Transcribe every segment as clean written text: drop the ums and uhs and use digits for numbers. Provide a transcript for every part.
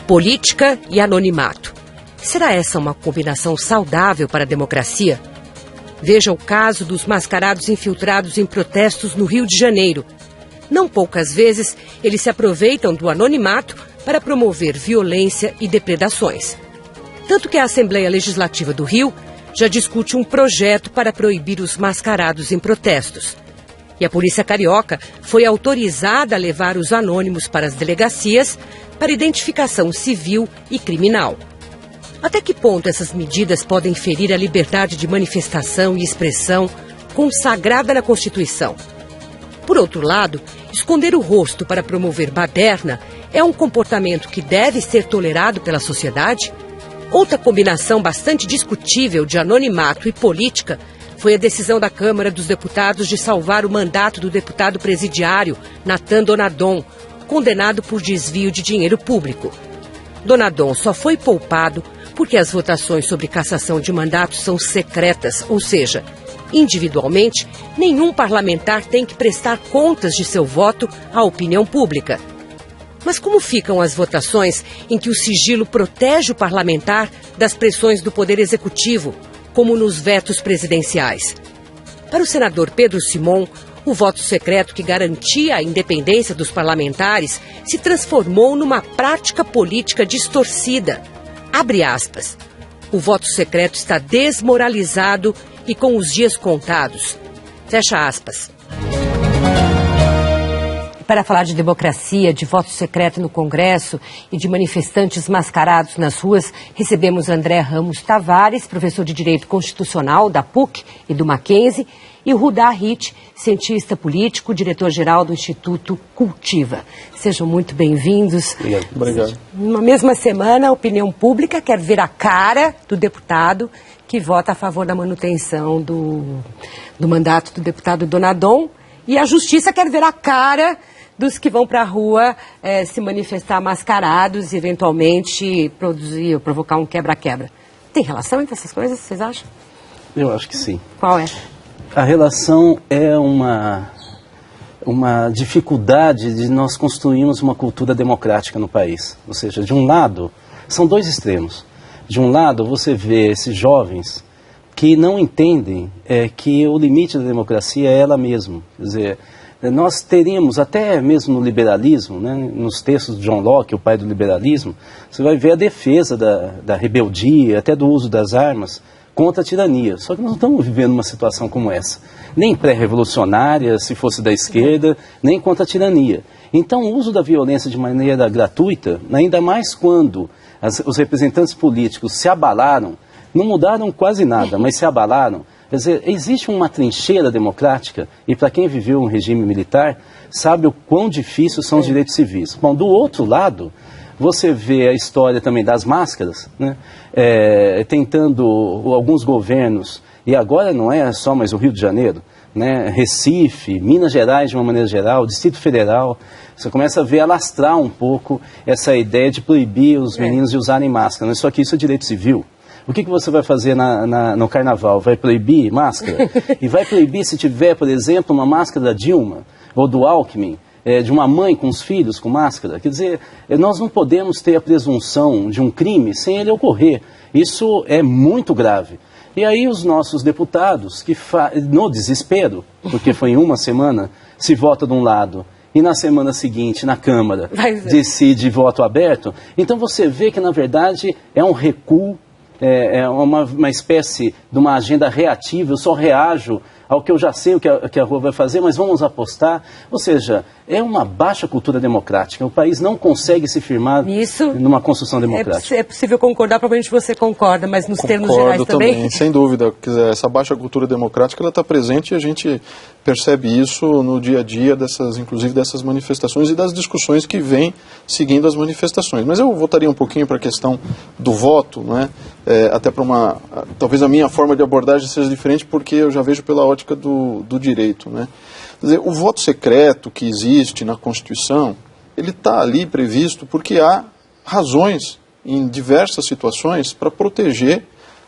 Política e anonimato. Será essa uma combinação saudável para a democracia? Veja o caso dos mascarados infiltrados em protestos no Rio de Janeiro. Não poucas vezes, eles se aproveitam do anonimato para promover violência e depredações. Tanto que a Assembleia Legislativa do Rio já discute um projeto para proibir os mascarados em protestos. E a Polícia Carioca foi autorizada a levar os anônimos para as delegacias para identificação civil e criminal. Até que ponto essas medidas podem ferir a liberdade de manifestação e expressão consagrada na Constituição? Por outro lado, esconder o rosto para promover baderna é um comportamento que deve ser tolerado pela sociedade? Outra combinação bastante discutível de anonimato e política foi a decisão da Câmara dos Deputados de salvar o mandato do deputado presidiário Natan Donadon, condenado por desvio de dinheiro público. Donadon só foi poupado porque as votações sobre cassação de mandatos são secretas, ou seja, individualmente, nenhum parlamentar tem que prestar contas de seu voto à opinião pública. Mas como ficam as votações em que o sigilo protege o parlamentar das pressões do Poder Executivo, como nos vetos presidenciais? Para o senador Pedro Simon, o voto secreto que garantia a independência dos parlamentares se transformou numa prática política distorcida. Abre aspas. O voto secreto está desmoralizado e com os dias contados. Fecha aspas. Para falar de democracia, de voto secreto no Congresso e de manifestantes mascarados nas ruas, recebemos André Ramos Tavares, professor de Direito Constitucional da PUC e do Mackenzie, e Rudá Hit, cientista político, diretor-geral do Instituto Cultiva. Sejam muito bem-vindos. Obrigado. Numa mesma semana, a opinião pública quer ver a cara do deputado que vota a favor da manutenção do mandato do deputado Donadon, e a Justiça quer ver a cara dos que vão para a rua se manifestar mascarados e, eventualmente, produzir ou provocar um quebra-quebra. Tem relação entre essas coisas, vocês acham? Eu acho que sim. Qual é? A relação é uma dificuldade de nós construirmos uma cultura democrática no país. Ou seja, de um lado, são dois extremos. De um lado, você vê esses jovens que não entendem que o limite da democracia é ela mesma. Quer dizer, nós teríamos, até mesmo no liberalismo, né, nos textos de John Locke, o pai do liberalismo, você vai ver a defesa da rebeldia, até do uso das armas, contra a tirania. Só que nós não estamos vivendo uma situação como essa. Nem pré-revolucionária, se fosse da esquerda, nem contra a tirania. Então, o uso da violência de maneira gratuita, ainda mais quando os representantes políticos se abalaram, não mudaram quase nada, mas se abalaram. Quer dizer, existe uma trincheira democrática, e para quem viveu um regime militar, sabe o quão difíceis são os direitos civis. Bom, do outro lado, você vê a história também das máscaras, né? Tentando alguns governos, e agora não é só mais o Rio de Janeiro, né? Recife, Minas Gerais de uma maneira geral, Distrito Federal, você começa a ver alastrar um pouco essa ideia de proibir os meninos de usarem máscara, né? Só que isso é direito civil. O que você vai fazer no carnaval? Vai proibir máscara? E vai proibir se tiver, por exemplo, uma máscara da Dilma ou do Alckmin, de uma mãe com os filhos com máscara? Quer dizer, nós não podemos ter a presunção de um crime sem ele ocorrer. Isso é muito grave. E aí os nossos deputados, que no desespero, porque foi em uma semana, se vota de um lado, e na semana seguinte, na Câmara, decide voto aberto, então você vê que, na verdade, é um recuo, uma espécie de uma agenda reativa. Eu só reajo ao que eu já sei o que a rua vai fazer, mas vamos apostar. Ou seja, é uma baixa cultura democrática. O país não consegue se firmar numa construção democrática. É possível concordar, provavelmente você concorda, mas nos termos gerais também? Sem dúvida. Quer dizer, essa baixa cultura democrática ela está presente e a gente percebe isso no dia a dia, inclusive dessas manifestações e das discussões que vêm seguindo as manifestações. Mas eu voltaria um pouquinho para a questão do voto, né? Até para talvez a minha forma de abordagem seja diferente, porque eu já vejo pela ótica do direito, né? Quer dizer, o voto secreto que existe na Constituição, ele está ali previsto porque há razões em diversas situações para proteger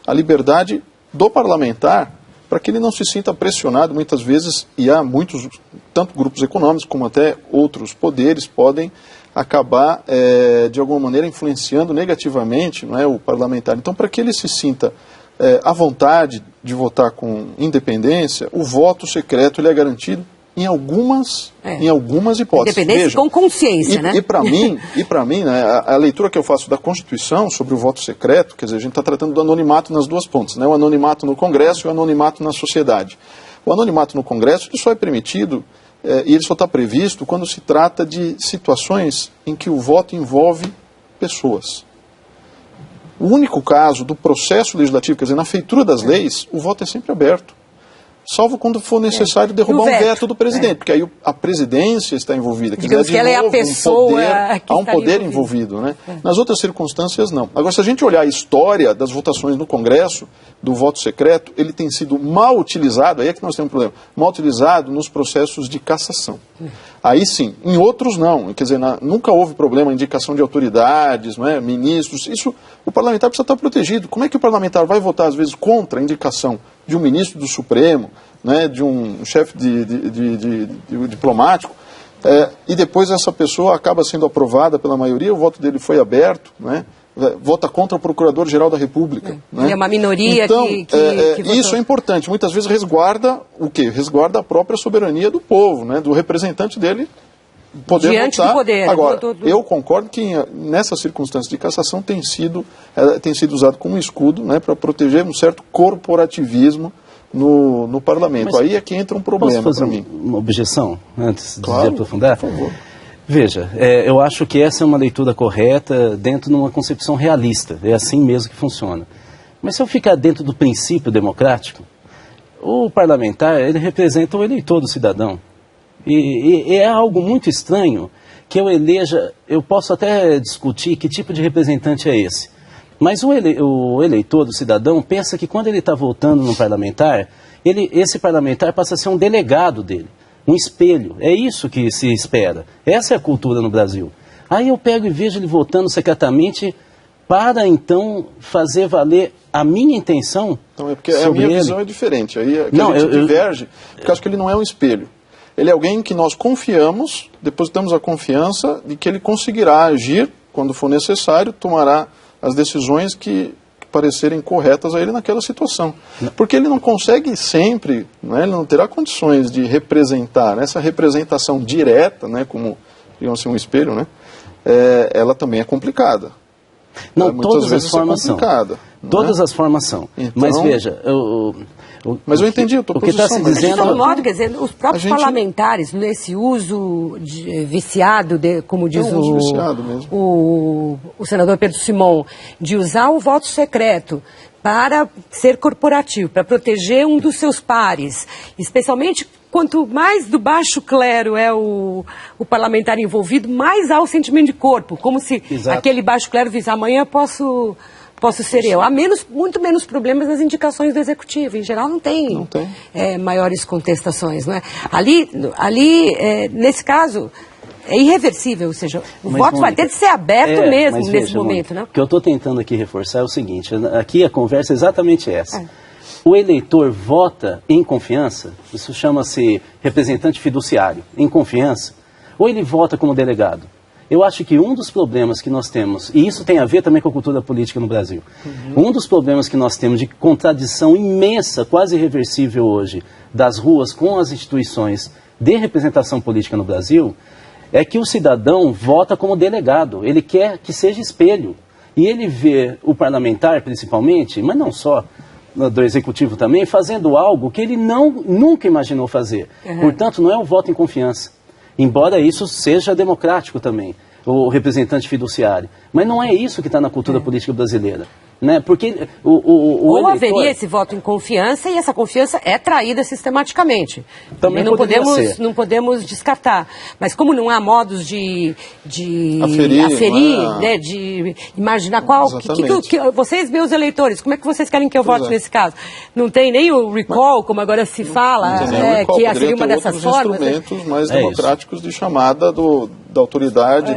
a liberdade do parlamentar, para que ele não se sinta pressionado muitas vezes, e há muitos, tanto grupos econômicos como até outros poderes, podem acabar, de alguma maneira, influenciando negativamente, não é, o parlamentar. Então, para que ele se sinta à vontade de votar com independência, o voto secreto ele é garantido em algumas hipóteses. Independência. Veja, com consciência, né? E para mim, né, a leitura que eu faço da Constituição sobre o voto secreto, quer dizer, a gente está tratando do anonimato nas duas pontas, né, o anonimato no Congresso e o anonimato na sociedade. O anonimato no Congresso ele só é permitido e ele só está previsto quando se trata de situações em que o voto envolve pessoas. O único caso do processo legislativo, quer dizer, na feitura das leis, o voto é sempre aberto. Salvo quando for necessário derrubar um veto do presidente, porque aí a presidência está envolvida. Digamos que ela é a pessoa há um poder envolvido, né? Nas outras circunstâncias, não. Agora, se a gente olhar a história das votações no Congresso, do voto secreto, ele tem sido mal utilizado, aí é que nós temos um problema, mal utilizado nos processos de cassação. Aí sim, em outros não. Quer dizer, nunca houve problema, indicação de autoridades, não é? Ministros, isso o parlamentar precisa estar protegido. Como é que o parlamentar vai votar, às vezes, contra a indicação de um ministro do Supremo, né, de um chefe de diplomático, e depois essa pessoa acaba sendo aprovada pela maioria, o voto dele foi aberto, né, vota contra o Procurador-Geral da República. Né? É uma minoria então, que votou. Isso é importante, muitas vezes resguarda o quê? Resguarda a própria soberania do povo, né, do representante dele poder diante votar. Do poder. Agora, eu concordo que nessas circunstâncias de cassação tem sido usado como escudo, né, para proteger um certo corporativismo no parlamento. Mas aí é que entra um problema para mim. Uma objeção, antes claro, de aprofundar? Por favor. Veja, eu acho que essa é uma leitura correta dentro de uma concepção realista. É assim mesmo que funciona. Mas se eu ficar dentro do princípio democrático, o parlamentar ele representa o eleitor do cidadão. E é algo muito estranho que eu posso até discutir que tipo de representante é esse. Mas o eleitor do cidadão pensa que quando ele está votando no parlamentar, esse parlamentar passa a ser um delegado dele, um espelho. É isso que se espera. Essa é a cultura no Brasil. Aí eu pego e vejo ele votando secretamente para então fazer valer a minha intenção. Então é porque a minha visão é diferente. Aí é que não, a gente diverge, porque acho que ele não é um espelho. Ele é alguém que nós confiamos, depositamos a confiança de que ele conseguirá agir quando for necessário, tomará as decisões que parecerem corretas a ele naquela situação. Porque ele não consegue sempre, né, ele não terá condições de representar, né, essa representação direta, né, como, digamos assim, um espelho, né, ela também é complicada. Não, todas as formas são. Todas as formas são. Então, mas veja, mas eu entendi a tua posição. O que está se dizendo... De todo modo, quer dizer, os próprios parlamentares, nesse uso viciado, como diz o senador Pedro Simon, de usar o voto secreto para ser corporativo, para proteger um dos seus pares, especialmente quanto mais do baixo clero é o parlamentar envolvido, mais há o sentimento de corpo, como se aquele baixo clero visse, amanhã posso ser eu. Há muito menos problemas nas indicações do Executivo. Em geral, não tem. Maiores contestações. Não é? Ali nesse caso, é irreversível. Ou seja, o voto vai ter de ser aberto mesmo nesse momento. Não? O que eu estou tentando aqui reforçar é o seguinte. Aqui a conversa é exatamente essa. O eleitor vota em confiança, isso chama-se representante fiduciário, em confiança, ou ele vota como delegado? Eu acho que um dos problemas que nós temos, e isso tem a ver também com a cultura política no Brasil, um dos problemas que nós temos de contradição imensa, quase irreversível hoje, das ruas com as instituições de representação política no Brasil, é que o cidadão vota como delegado, ele quer que seja espelho. E ele vê o parlamentar, principalmente, mas não só, do executivo também, fazendo algo que ele nunca imaginou fazer. Portanto, não é o voto em confiança. Embora isso seja democrático também, o representante fiduciário. Mas não é isso que está na cultura política brasileira. Né? Porque Ou eleitor... haveria esse voto em confiança e essa confiança é traída sistematicamente. Também não podemos descartar. Mas como não há modos de aferir, né, de imaginar qual... vocês, meus eleitores, como é que vocês querem que eu vote nesse caso? Não tem nem o recall, como agora se fala, que seria uma dessas formas. Instrumentos mais democráticos de chamada da autoridade,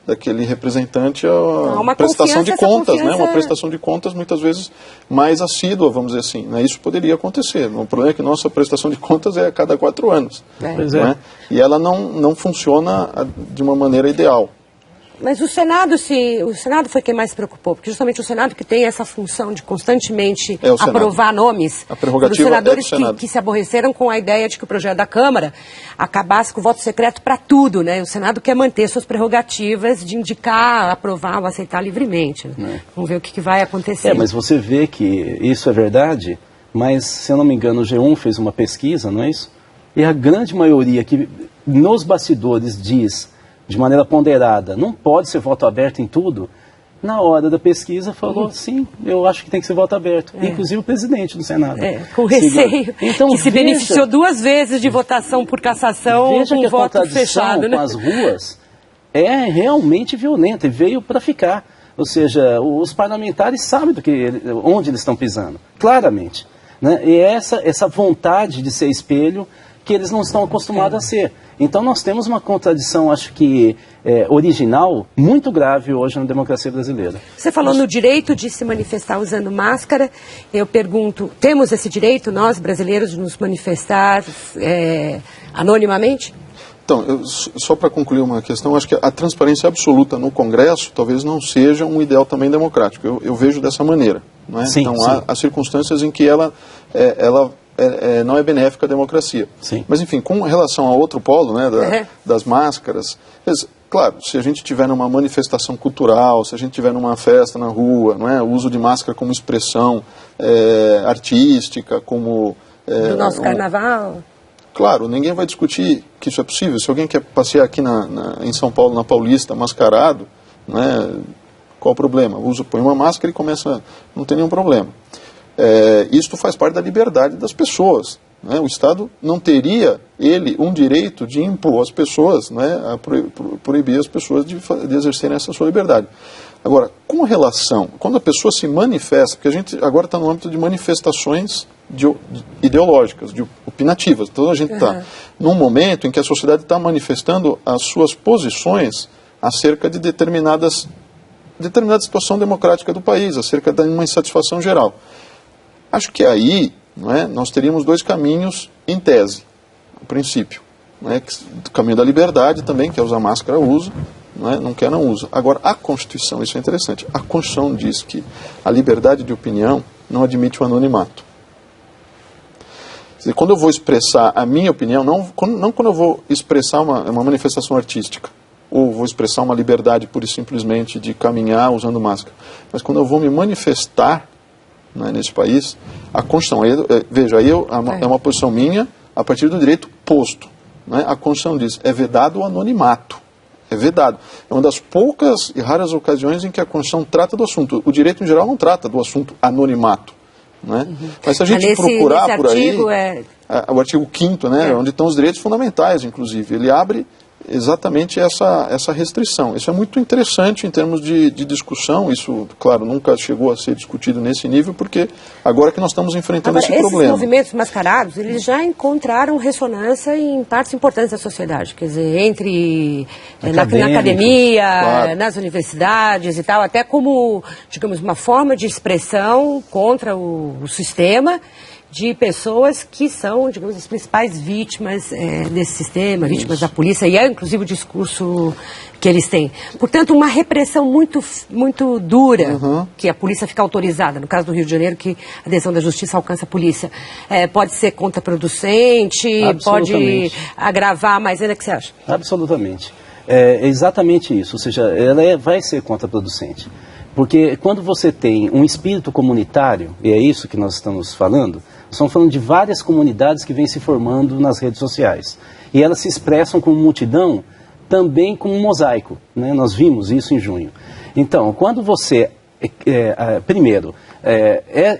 daquele representante a prestação de contas, né? Uma prestação de contas muitas vezes mais assídua, vamos dizer assim, né? Isso poderia acontecer. O problema é que nossa prestação de contas é a cada 4 anos. Né? E ela não funciona de uma maneira ideal. Mas o Senado foi quem mais se preocupou, porque justamente o Senado que tem essa função de constantemente aprovar nomes. A prerrogativa dos senadores é do Senado. que se aborreceram com a ideia de que o projeto da Câmara acabasse com o voto secreto para tudo, né? O Senado quer manter suas prerrogativas de indicar, aprovar ou aceitar livremente. Né? Vamos ver o que vai acontecer. Mas você vê que isso é verdade, mas, se eu não me engano, o G1 fez uma pesquisa, não é isso? E a grande maioria que nos bastidores diz de maneira ponderada, não pode ser voto aberto em tudo, na hora da pesquisa falou, sim, eu acho que tem que ser voto aberto. Inclusive o presidente do Senado. Com receio, então, que se beneficiou 2 vezes de votação por cassação com voto fechado. Né? Com as ruas é realmente violenta e veio para ficar. Ou seja, os parlamentares sabem onde eles estão pisando, claramente. Né? E essa vontade de ser espelho que eles não estão acostumados a ser. Então nós temos uma contradição, acho que original, muito grave hoje na democracia brasileira. Você falou no direito de se manifestar usando máscara. Eu pergunto, temos esse direito, nós brasileiros, de nos manifestar anonimamente? Então, só para concluir uma questão, acho que a transparência absoluta no Congresso talvez não seja um ideal também democrático. Eu vejo dessa maneira. Não é? Sim, então, sim. há circunstâncias em que ela não é benéfica à democracia. Sim. Mas, enfim, com relação ao outro polo, né, das máscaras, claro, se a gente tiver numa manifestação cultural, se a gente tiver numa festa na rua, não é, o uso de máscara como expressão artística, como... do nosso carnaval... Claro, ninguém vai discutir que isso é possível. Se alguém quer passear aqui em São Paulo, na Paulista, mascarado, né, qual o problema? Põe uma máscara e começa... Não tem nenhum problema. Isto faz parte da liberdade das pessoas. Né? O Estado não teria, um direito de impor às pessoas, né, proibir as pessoas de exercerem essa sua liberdade. Agora, com relação, quando a pessoa se manifesta, porque a gente agora está no âmbito de manifestações ideológicas, opinativas, então a gente está num momento em que a sociedade está manifestando as suas posições acerca de determinada situação democrática do país, acerca de uma insatisfação geral. Acho que aí, não é, nós teríamos 2 caminhos em tese, a princípio. Não é, o caminho da liberdade também, que é usar máscara, usa, não quer, não usa. Agora, a Constituição, isso é interessante, a Constituição diz que a liberdade de opinião não admite o anonimato. Quer dizer, quando eu vou expressar a minha opinião, não quando eu vou expressar uma manifestação artística, ou vou expressar uma liberdade pura e simplesmente de caminhar usando máscara, mas quando eu vou me manifestar, né, nesse país, a Constituição, veja, aí é uma posição minha a partir do direito posto. Né? A Constituição diz, é vedado o anonimato. É vedado. É uma das poucas e raras ocasiões em que a Constituição trata do assunto. O direito, em geral, não trata do assunto anonimato. Né? Mas se a gente procurar por aí, o artigo 5º, né, onde estão os direitos fundamentais, inclusive, ele abre exatamente essa restrição. Isso é muito interessante em termos de discussão. Isso, claro, nunca chegou a ser discutido nesse nível, porque agora que nós estamos enfrentando esse problema. Esses movimentos mascarados, eles já encontraram ressonância em partes importantes da sociedade, quer dizer, na academia, claro, nas universidades e tal, até como, digamos, uma forma de expressão contra o sistema, de pessoas que são, digamos, as principais vítimas desse sistema, vítimas da polícia, e inclusive o discurso que eles têm. Portanto, uma repressão muito, muito dura, que a polícia fica autorizada, no caso do Rio de Janeiro, que a decisão da justiça alcança a polícia, pode ser contraproducente, pode agravar, mas ainda, o que você acha? Absolutamente. É exatamente isso, ou seja, ela vai ser contraproducente. Porque quando você tem um espírito comunitário, e é isso que nós estamos falando, estamos falando de várias comunidades que vêm se formando nas redes sociais. E elas se expressam como multidão, também como um mosaico. Né? Nós vimos isso em junho. Então, quando você, primeiro,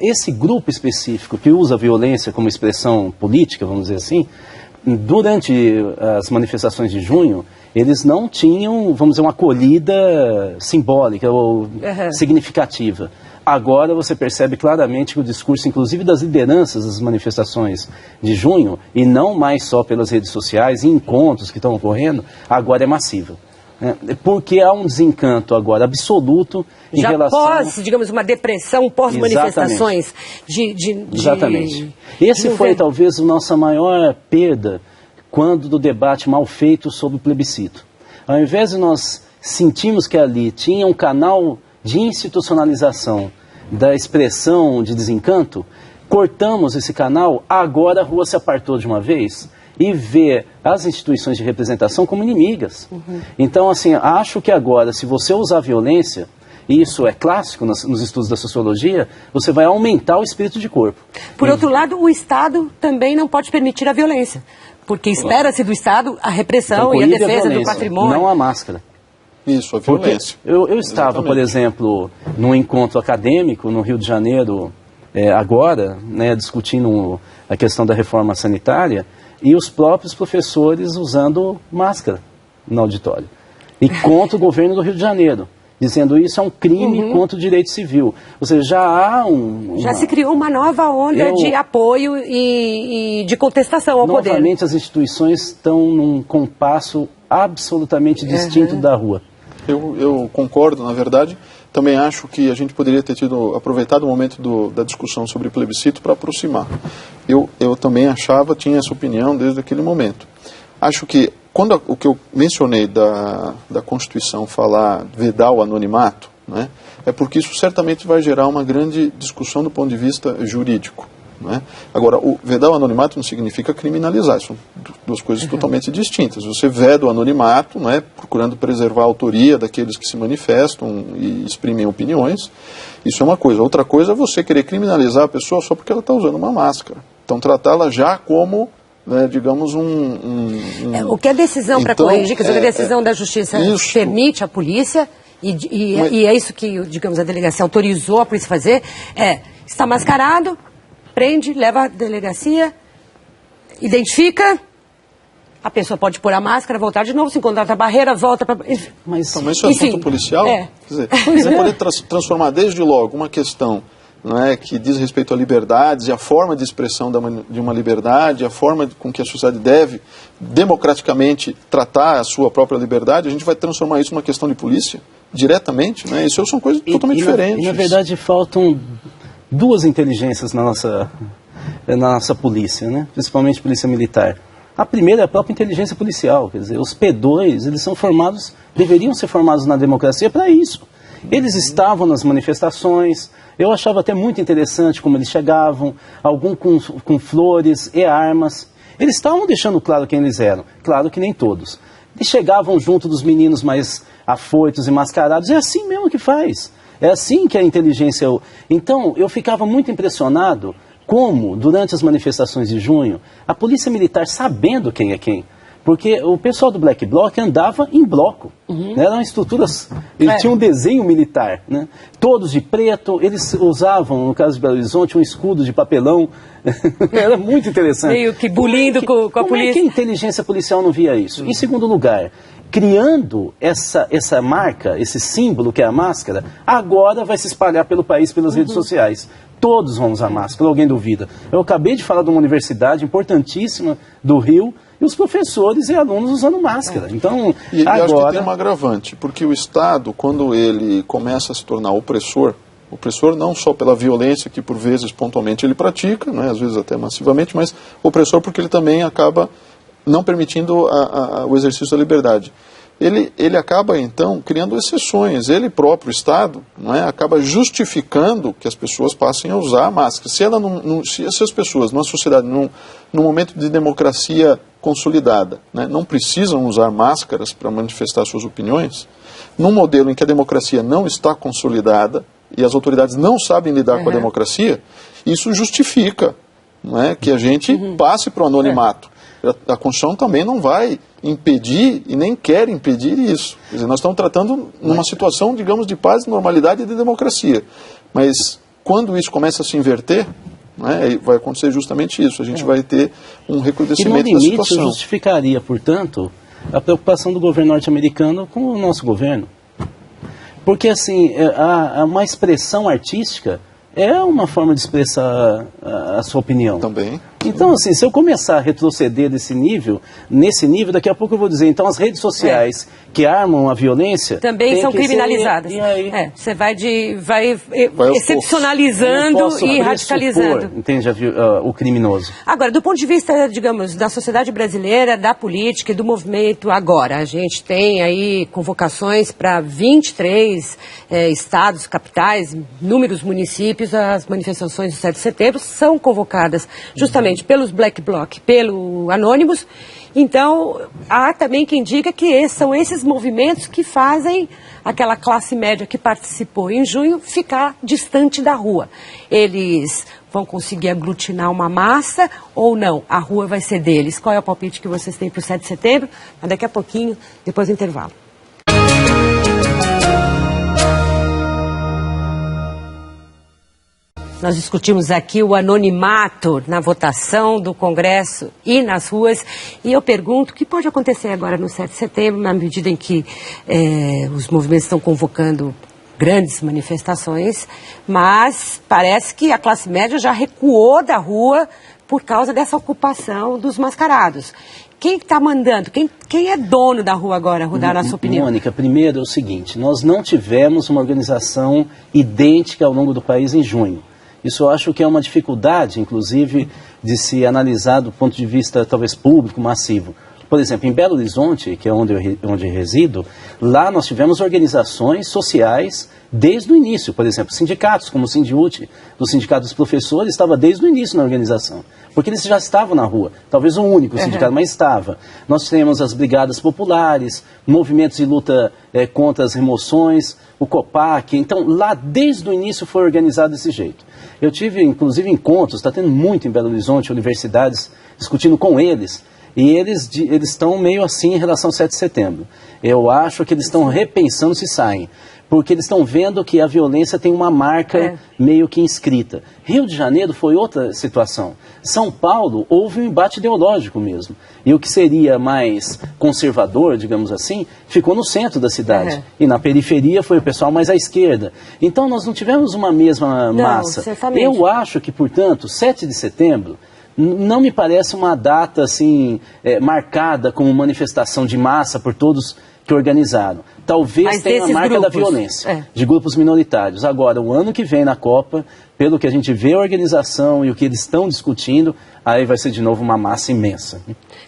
esse grupo específico que usa a violência como expressão política, vamos dizer assim, durante as manifestações de junho, eles não tinham, vamos dizer, uma acolhida simbólica ou significativa. Agora você percebe claramente que o discurso, inclusive das lideranças das manifestações de junho, e não mais só pelas redes sociais e encontros que estão ocorrendo, agora é massivo. Porque há um desencanto agora absoluto em já relação... pós, digamos, uma depressão, pós-manifestações Exatamente. Esse foi talvez a nossa maior perda do debate mal feito sobre o plebiscito. Ao invés de nós sentirmos que ali tinha um canal de institucionalização da expressão de desencanto, cortamos esse canal, agora a rua se apartou de uma vez e vê as instituições de representação como inimigas. Então, assim, acho que agora, se você usar violência, e isso é clássico nos estudos da sociologia, você vai aumentar o espírito de corpo. Por outro lado, o Estado também não pode permitir a violência, porque espera-se do Estado a repressão e a defesa do patrimônio. Não a máscara. Isso, a violência. Eu estava, por exemplo, num encontro acadêmico no Rio de Janeiro, agora, discutindo a questão da reforma sanitária, e os próprios professores usando máscara no auditório. E contra o governo do Rio de Janeiro, dizendo isso é um crime contra o direito civil. Ou seja, já há Já se criou uma nova onda de apoio e de contestação ao poder. Novamente, as instituições estão num compasso absolutamente distinto da rua. Eu concordo, na verdade. Também acho que a gente poderia ter aproveitado o momento da discussão sobre plebiscito para aproximar. Eu também tinha essa opinião desde aquele momento. Acho que, o que eu mencionei da Constituição vedar o anonimato, né, é porque isso certamente vai gerar uma grande discussão do ponto de vista jurídico. Né? Agora, vedar o anonimato não significa criminalizar, são duas coisas totalmente distintas. Você veda o anonimato, né, procurando preservar a autoria daqueles que se manifestam e exprimem opiniões, isso é uma coisa. Outra coisa é você querer criminalizar a pessoa só porque ela está usando uma máscara. Então, tratá-la já como, digamos, o que a decisão para corrigir, quer dizer, a decisão da Justiça permite à polícia, e é isso que, digamos, a delegacia autorizou a polícia fazer, está mascarado, prende, leva à delegacia, identifica, a pessoa pode pôr a máscara, voltar de novo, se encontrar a barreira, volta para... Mas isso é assunto policial? Quer dizer, você pode transformar desde logo uma questão, não é, que diz respeito a liberdades e a forma de expressão de uma liberdade, a forma com que a sociedade deve democraticamente tratar a sua própria liberdade, a gente vai transformar isso numa questão de polícia, diretamente, né? Isso são coisas totalmente diferentes. Na verdade, faltam duas inteligências na nossa polícia, né? Principalmente polícia militar. A primeira é a própria inteligência policial, quer dizer, os P2, eles são formados, deveriam ser formados na democracia para isso. Eles estavam nas manifestações, eu achava até muito interessante como eles chegavam, algum com flores e armas. Eles estavam deixando claro quem eles eram, claro que nem todos. Eles chegavam junto dos meninos mais afoitos e mascarados, é assim mesmo que faz. É assim que a inteligência... Então, eu ficava muito impressionado como, durante as manifestações de junho, a polícia militar, sabendo quem é quem, porque o pessoal do Black Bloc andava em bloco, né? Eram estruturas, eles tinham um desenho militar, né? Todos de preto, eles usavam, no caso de Belo Horizonte, um escudo de papelão, era muito interessante. Meio que bulindo com a polícia. Como é que a inteligência policial não via isso? Em segundo lugar, criando essa marca, esse símbolo que é a máscara, agora vai se espalhar pelo país pelas redes sociais. Todos vão usar máscara, alguém duvida. Eu acabei de falar de uma universidade importantíssima do Rio, e os professores e alunos usando máscara. Então, e agora... acho que tem uma agravante, porque o Estado, quando ele começa a se tornar opressor não só pela violência que por vezes pontualmente ele pratica, né, às vezes até massivamente, mas opressor porque ele também acaba não permitindo o exercício da liberdade. Ele acaba, então, criando exceções. Ele próprio, o Estado, não é, acaba justificando que as pessoas passem a usar a máscara. Se as pessoas, numa sociedade, num momento de democracia consolidada, né, não precisam usar máscaras para manifestar suas opiniões, num modelo em que a democracia não está consolidada e as autoridades não sabem lidar com a democracia, isso justifica, não é, que a gente passe para o anonimato. A Constituição também não vai impedir e nem quer impedir isso. Quer dizer, nós estamos tratando numa situação, digamos, de paz, normalidade e de democracia. Mas quando isso começa a se inverter, né, vai acontecer justamente isso. A gente vai ter um recrudescimento da situação. E no limite justificaria, portanto, a preocupação do governo norte-americano com o nosso governo. Porque, assim, uma expressão artística é uma forma de expressar a sua opinião. Também. Então, assim, se eu começar a retroceder nesse nível, daqui a pouco eu vou dizer, então as redes sociais que armam a violência... Também são criminalizadas. E aí? Você vai excepcionalizando e radicalizando. Entende, o criminoso. Agora, do ponto de vista, digamos, da sociedade brasileira, da política e do movimento agora, a gente tem aí convocações para 23 estados, capitais, inúmeros municípios, as manifestações do 7 de setembro são convocadas justamente pelos Black Bloc, pelo Anonymous. Então, há também quem diga que são esses movimentos que fazem aquela classe média que participou em junho ficar distante da rua. Eles vão conseguir aglutinar uma massa ou não? A rua vai ser deles. Qual é o palpite que vocês têm para o 7 de setembro? Mas daqui a pouquinho, depois do intervalo. Nós discutimos aqui o anonimato na votação do Congresso e nas ruas. E eu pergunto o que pode acontecer agora no 7 de setembro, na medida em que os movimentos estão convocando grandes manifestações, mas parece que a classe média já recuou da rua por causa dessa ocupação dos mascarados. Quem está mandando? Quem é dono da rua agora, Rudá, na sua opinião? Mônica, primeiro é o seguinte, nós não tivemos uma organização idêntica ao longo do país em junho. Isso eu acho que é uma dificuldade, inclusive, de se analisar do ponto de vista, talvez, público, massivo. Por exemplo, em Belo Horizonte, que é onde eu resido, lá nós tivemos organizações sociais desde o início. Por exemplo, sindicatos, como o Sindiúti, do Sindicato dos Professores, estava desde o início na organização. Porque eles já estavam na rua. Talvez o único sindicato, mas estava. Nós temos as brigadas populares, movimentos de luta contra as remoções, o COPAC. Então, lá desde o início foi organizado desse jeito. Eu tive, inclusive, encontros, está tendo muito em Belo Horizonte, universidades, discutindo com eles. E eles estão meio assim em relação ao 7 de setembro. Eu acho que eles estão repensando se saem. Porque eles estão vendo que a violência tem uma marca meio que inscrita. Rio de Janeiro foi outra situação. São Paulo, houve um embate ideológico mesmo. E o que seria mais conservador, digamos assim, ficou no centro da cidade. E na periferia foi o pessoal mais à esquerda. Então nós não tivemos uma mesma massa. Certamente. Eu acho que, portanto, 7 de setembro... não me parece uma data assim marcada como manifestação de massa por todos que organizaram. Talvez tenha a marca da violência, de grupos minoritários. Agora, o ano que vem na Copa, pelo que a gente vê a organização e o que eles estão discutindo, aí vai ser de novo uma massa imensa.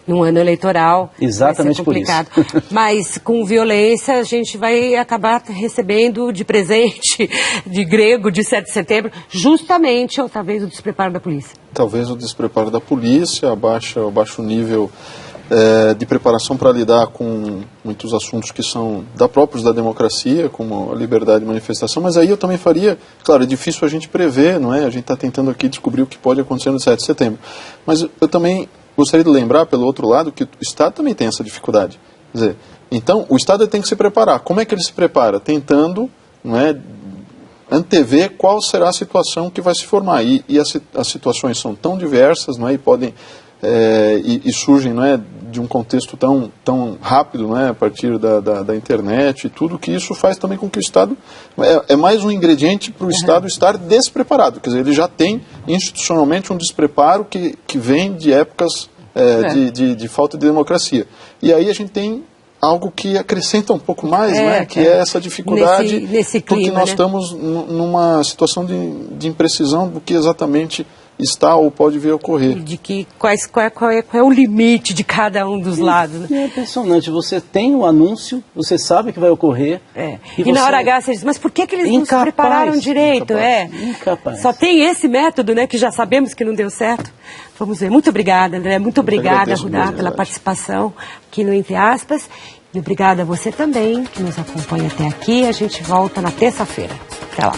Num ano eleitoral, exatamente vai ser complicado. Por isso. Mas com violência a gente vai acabar recebendo de presente, de grego, de 7 de setembro, justamente, ou talvez o despreparo da polícia. Talvez o despreparo da polícia, o baixo nível de preparação para lidar com muitos assuntos que são próprios da democracia, como a liberdade de manifestação, mas aí eu também faria, claro, é difícil a gente prever, não é? A gente está tentando aqui descobrir o que pode acontecer no 7 de setembro, mas eu também gostaria de lembrar, pelo outro lado, que o Estado também tem essa dificuldade. Quer dizer, então, o Estado tem que se preparar. Como é que ele se prepara? Tentando, não é, antever qual será a situação que vai se formar. E as situações são tão diversas, não é, e podem... e surgem, não é, de um contexto tão rápido, não é, a partir da internet e tudo, que isso faz também com que o Estado é mais um ingrediente para o Estado estar despreparado. Quer dizer, ele já tem institucionalmente um despreparo que vem de épocas de falta de democracia. E aí a gente tem algo que acrescenta um pouco mais, né, que é essa dificuldade, nesse clima, porque nós estamos numa situação de imprecisão do que exatamente está ou pode vir a ocorrer. De que qual é o limite de cada um dos lados. É impressionante, você tem o anúncio, você sabe que vai ocorrer. E na hora H você diz, mas por que eles não se prepararam direito? Incapaz. Só tem esse método, né, que já sabemos que não deu certo. Vamos ver. Muito obrigada, André. Muito obrigada, Rudá, pela participação aqui no Entre Aspas. E obrigada a você também, que nos acompanha até aqui. A gente volta na terça-feira. Até lá.